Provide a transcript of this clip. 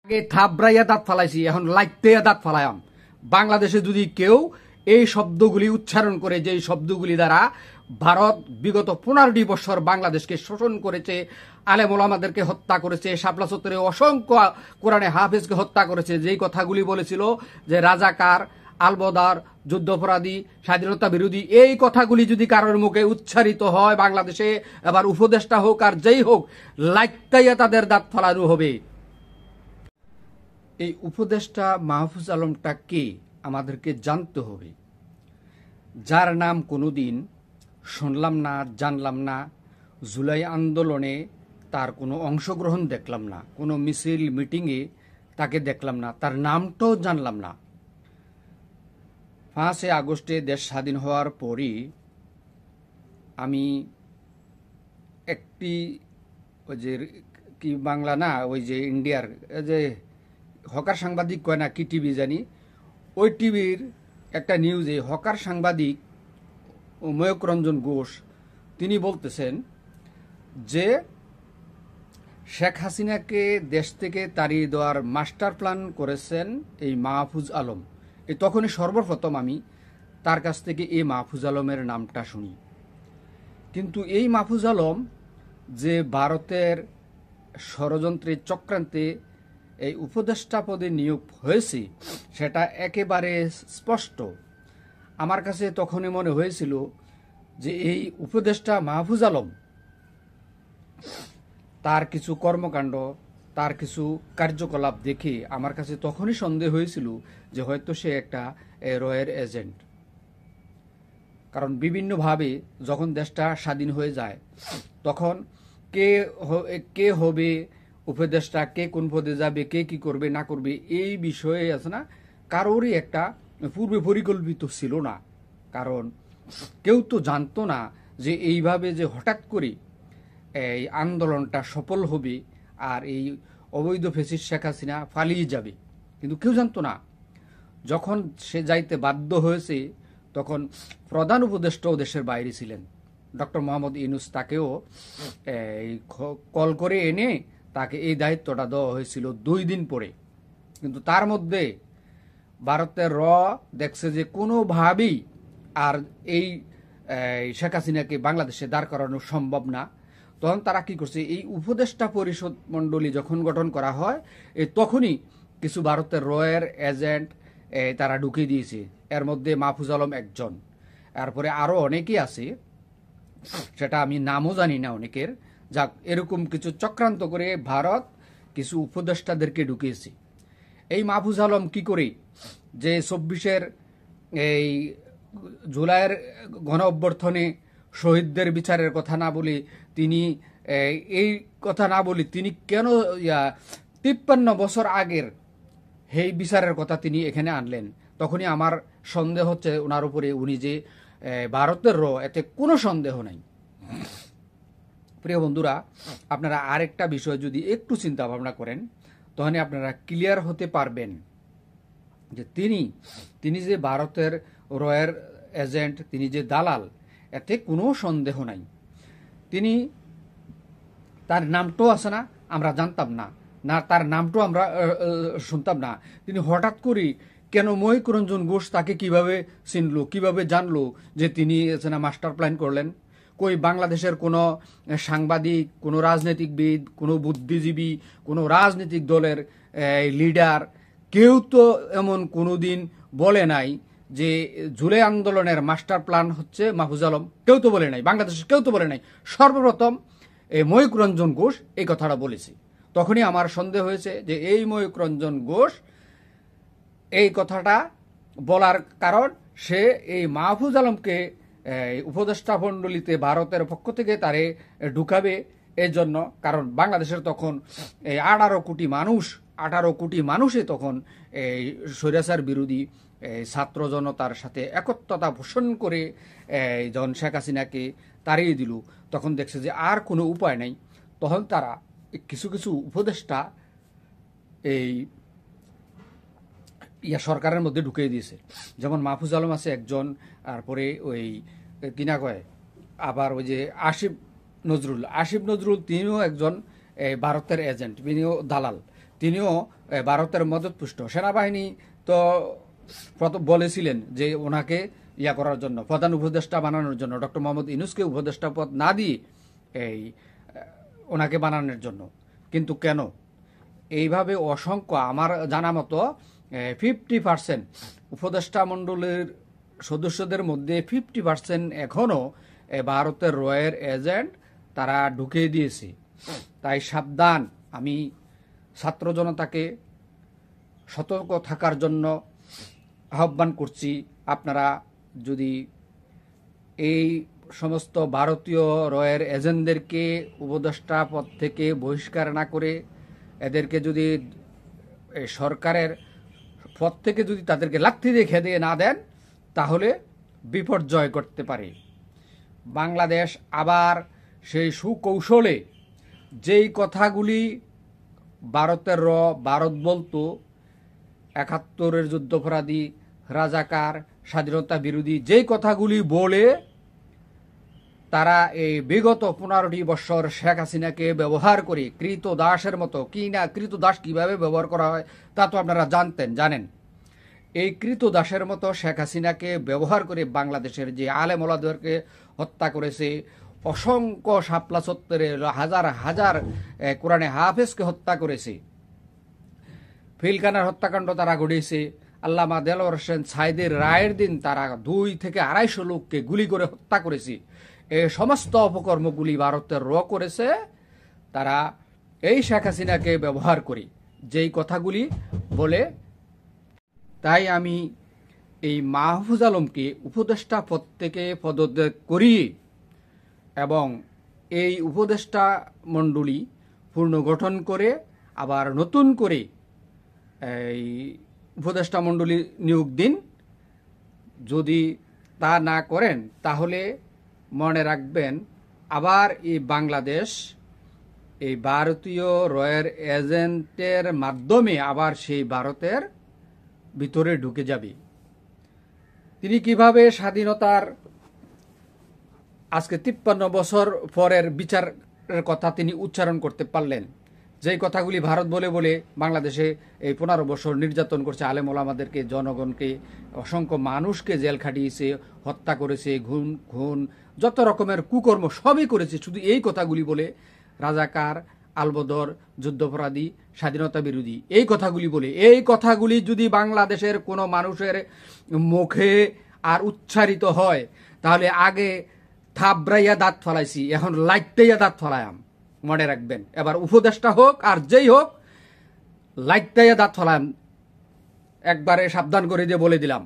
আগে থাবড়াইয়া দাঁত ফালাইছি, এখন লাইতে দাঁত ফালায়াম। বাংলাদেশে যদি কেউ এই শব্দগুলি উচ্চারণ করে, যে শব্দগুলি দ্বারা ভারত বিগত 15টি বছর বাংলাদেশকে শোষণ করেছে, আলেম ওলামাদেরকে হত্যা করেছে, শাপলা চত্বরে অসংখ্য কোরআনে হাফেজকে হত্যা করেছে, যেই কথাগুলি বলেছিল যে রাজাকার, আলবদার, যুদ্ধাপরাধী, স্বাধীনতা বিরোধী, এই কথাগুলি যদি কারোর মুখে উচ্চারিত হয় বাংলাদেশে, এবার উপদেষ্টা হোক আর যেই হোক, লাইতাইয়া তাদের দাঁত ফালানো হবে। এই উপদেষ্টা মাহফুজ আলমটা কে আমাদেরকে জানতে হবে, যার নাম কোনোদিন শুনলাম না, জানলাম না। জুলাই আন্দোলনে তার কোনো অংশগ্রহণ দেখলাম না, কোনো মিছিল মিটিংয়ে তাকে দেখলাম না, তার নামটাও জানলাম না। 5 আগস্টে দেশ স্বাধীন হওয়ার পরই আমি একটি ওই যে কি বাংলা না, ওই যে ইন্ডিয়ার যে হকার সাংবাদিক কয় না কি টিভি জানি, ওই টিভির একটা নিউজে হকার সাংবাদিক ময়ূক রঞ্জন ঘোষ তিনি বলতেছেন যে শেখ হাসিনাকে দেশ থেকে তাড়িয়ে দেওয়ার মাস্টার প্ল্যান করেছেন এই মাহফুজ আলম। এই তখনই সর্বপ্রথম আমি তার কাছ থেকে এই মাহফুজ আলমের নামটা শুনি। কিন্তু এই মাহফুজ আলম যে ভারতের ষড়যন্ত্রে চক্রান্তে এই উপদেষ্টা পদে নিয়োগ হয়েছে সেটা একেবারে স্পষ্ট। আমার কাছে তখনই মনে হয়েছিল যে এই উপদেষ্টা মাহফুজ আলম, তার কিছু কর্মকাণ্ড, তার কিছু কার্যকলাপ দেখে আমার কাছে তখনই সন্দেহ হয়েছিল যে হয়তো সে একটা রয়ের এজেন্ট। কারণ বিভিন্নভাবে যখন দেশটা স্বাধীন হয়ে যায় তখন কে হবে উপদেষ্টা, কে কোন পদে যাবে, কে কি করবে না করবে, এই বিষয়ে আছে না কারোরই একটা পূর্বে পরিকল্পিত ছিল না। কারণ কেউ তো জানতো না যে এইভাবে যে হঠাৎ করে এই আন্দোলনটা সফল হবে আর এই অবৈধ ফ্যাসিস্ট শেখ হাসিনা পালিয়ে যাবে, কিন্তু কেউ জানতো না। যখন সে যাইতে বাধ্য হয়েছে তখন প্রধান উপদেষ্টাও দেশের বাইরে ছিলেন, ডক্টর মোহাম্মদ ইউনূস, তাকেও কল করে এনে তাকে এই দায়িত্বটা দেওয়া হয়েছিল 2 দিন পরে। কিন্তু তার মধ্যে ভারতের দেখছে যে কোনোভাবেই আর এই শেখ হাসিনাকে বাংলাদেশে দাঁড় করানো সম্ভব না। তখন তারা কি করছে, এই উপদেষ্টা পরিষদ মণ্ডলী যখন গঠন করা হয় তখনই কিছু ভারতের রয়ের এজেন্ট তারা ঢুকিয়ে দিয়েছে। এর মধ্যে মাহফুজ আলম একজন, তারপরে আরও অনেকেই আছে, সেটা আমি নামও জানি না অনেকের। যাক, এরকম কিছু চক্রান্ত করে ভারত কিছু উপদেষ্টাদেরকে ঢুকিয়েছে। এই মাহফুজ আলম কি করে যে 24-এর এই জুলাইয়ের গণ অভ্যর্থনে শহীদদের বিচারের কথা না বলে তিনি এই কথা না বলে তিনি কেন 53 বছর আগের এই বিচারের কথা তিনি এখানে আনলেন, তখনই আমার সন্দেহ হচ্ছে ওনার উপরে, উনি যে ভারতের এতে কোনো সন্দেহ নাই। প্রিয় বন্ধুরা, আপনারা আরেকটা বিষয় যদি একটু চিন্তা ভাবনা করেন তখনই আপনারা ক্লিয়ার হতে পারবেন যে তিনি যে ভারতের রয়ের এজেন্ট, তিনি যে দালাল, এতে কোনো সন্দেহ নাই। তিনি তার নামটাও আছে না, আমরা জানতাম না, তার নামটাও আমরা শুনতাম না। তিনি হঠাৎ করে কেন ময়ূক রঞ্জন ঘোষ তাকে কিভাবে চিনলো, কিভাবে জানলো যে তিনি মাস্টার প্ল্যান করলেন? কই বাংলাদেশের কোনো সাংবাদিক, কোনো রাজনীতিকবিদ, কোনো বুদ্ধিজীবী, কোনো রাজনৈতিক দলের লিডার কেউ তো এমন কোনোদিন বলে নাই যে জুলাই আন্দোলনের মাস্টার প্ল্যান হচ্ছে মাহফুজ আলম। কেউ তো বলে নাই, বাংলাদেশের কেউ তো বলে নাই। সর্বপ্রথম ময়ূক রঞ্জন ঘোষ এই কথাটা বলেছে। তখনই আমার সন্দেহ হয়েছে যে এই ময়ূক রঞ্জন ঘোষ এই কথাটা বলার কারণ সে এই মাহফুজ আলমকে উপদেষ্টা মণ্ডলীতে ভারতের পক্ষ থেকে তারে ঢুকাবে এর জন্য। কারণ বাংলাদেশের তখন 18 কোটি মানুষে তখন এই স্বৈরাচার বিরোধী ছাত্র জনতার সাথে একত্রতা পোষণ করে যখন শেখ হাসিনাকে তাড়িয়ে দিল, তখন দেখছে যে আর কোনো উপায় নাই। তখন তারা কিছু কিছু উপদেষ্টা এই সরকারের মধ্যে ঢুকিয়ে দিয়েছে। যেমন মাহফুজ আলম আছে একজন, তারপরে ওই কিনা কয় আবার ওই যে আসিফ নজরুল, তিনিও একজন ভারতের এজেন্ট, তিনিও দালাল। তিনিও ভারতের মদতপুষ্ট। সেনাবাহিনী তো বলেছিলেন যে ওনাকে ইয়া করার জন্য, প্রধান উপদেষ্টা বানানোর জন্য, ডক্টর মোহাম্মদ ইউনূসকে উপদেষ্টা পদ না দিয়ে এই ওনাকে বানানোর জন্য। কিন্তু কেন এইভাবে অসংখ্য, আমার জানা মতো 50% উপদেষ্টা মণ্ডলীর সদস্যদের মধ্যে 50% এখনও ভারতের রয়ের এজেন্ট তারা ঢুকিয়ে দিয়েছে। তাই সাবধান, আমি ছাত্র জনতাকে সতর্ক থাকার জন্য আহ্বান করছি। আপনারা যদি এই সমস্ত ভারতীয় রয়ের এজেন্টদেরকে উপদেষ্টা পদ থেকে বহিষ্কার না করে, এদেরকে যদি সরকারের পদ থেকে যদি তাদেরকে লাথি দিয়ে খেদে না দেন, তাহলে বিপর্যয় করতে পারে। বাংলাদেশ আবার সেই সুকৌশলে যেই কথাগুলি ভারতের ভারত বলতো, ৭১-এর যুদ্ধাপরাধী, রাজাকার, স্বাধীনতা বিরোধী, যেই কথাগুলি বলে তারা এই বিগত 15টি বছর শেখ হাসিনাকে ব্যবহার করে কৃতদাসের মতো, কি না কৃতদাস কিভাবে ব্যবহার করা হয় তা তো আপনারা জানেন। এই কৃতদাসের মতো শেখ হাসিনাকে ব্যবহার করে বাংলাদেশের যে আলেম ওলামাদেরকে হত্যা করেছে, অসংখ্য শাপলা চত্বরে হাজার হাজার কোরআনে হাফেজকে হত্যা করেছে, পিলখানার হত্যাকাণ্ড তারা ঘটিয়েছে, আল্লামা দেলোয়ার হোসেন সাঈদীর রায়ের দিন তারা 2 থেকে 250 লোককে গুলি করে হত্যা করেছে। এই সমস্ত অপকর্মগুলি ভারতের করেছে তারা এই শেখ হাসিনাকে ব্যবহার করে, যেই কথাগুলি বলে। তাই আমি এই মাহফুজ আলমকে উপদেষ্টা পদ থেকে পদত্যাগ করিয়ে এবং এই উপদেষ্টা মণ্ডলী পুনর্গঠন করে আবার নতুন করে এই উপদেষ্টা মণ্ডলী নিয়োগ দিন। যদি তা না করেন তাহলে মনে রাখবেন, আবার এই বাংলাদেশ এই ভারতীয় রয়ের এজেন্টের মাধ্যমে আবার সেই ভারতের ভিতরে ঢুকে যাবে। তিনি কিভাবে স্বাধীনতার আজকে 53 বছর পরের বিচারের কথা তিনি উচ্চারণ করতে পারলেন, যেই কথাগুলি ভারত বলে বলে বাংলাদেশে এই 15 বছর নির্যাতন করছে, আলেম ওলামাদেরকে, জনগণকে, অসংখ্য মানুষকে জেল খাটিয়েছে, হত্যা করেছে, খুন যত রকমের কুকর্ম সবই করেছে, শুধু এই কথাগুলি বলে। রাজাকার, আলবদর, যুদ্ধাপরাধী, স্বাধীনতা বিরোধী, এই কথাগুলি বলে। এই কথাগুলি যদি বাংলাদেশের কোনো মানুষের মুখে আর উচ্চারিত হয়, তাহলে আগে থাবড়াইয়া দাঁত ফলাইছি, এখন লাইটাইয়া দাঁত ফলায়াম। মনে রাখবেন, এবার উপদেষ্টা হোক আর যেই হোক, লাইটাইয়া দাঁত ফলায়াম। একবারে সাবধান করে দিয়ে বলে দিলাম।